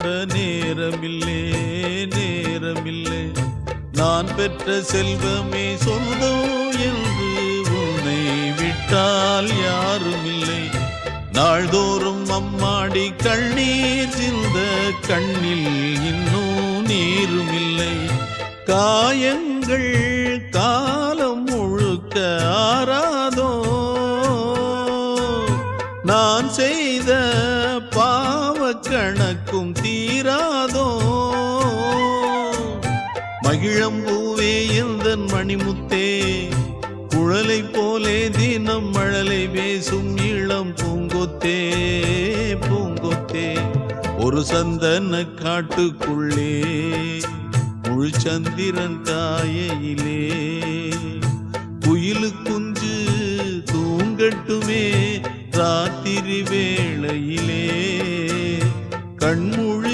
கூட நேரமில்லே நேரமில்லை. நான் பெற்ற செல்வமே சொந்தம் என்று உன்னை விட்டால் யாருமில்லை. நாள்தோறும் அம்மாடி கண்ணீர் சிந்த கண்ணில் இன்னும் நீருமில்லை. காயங்கள் காலம் முழுக்க ஆறாதோ, நான் செய்த பாவ கணக்கும் தீராதோ. மகிழம்பூவே எந்தன் மணிமுத்தே, குழலை போலே தினம் மழலை பேசும் இளம் பூங்கொத்தே பூங்கொத்தே. ஒரு சந்தன காட்டுக்குள்ளே முழு சந்திரன் காயிலே, குயிலு குஞ்சு தூங்கட்டுமே ராத்திரி வேளையில்.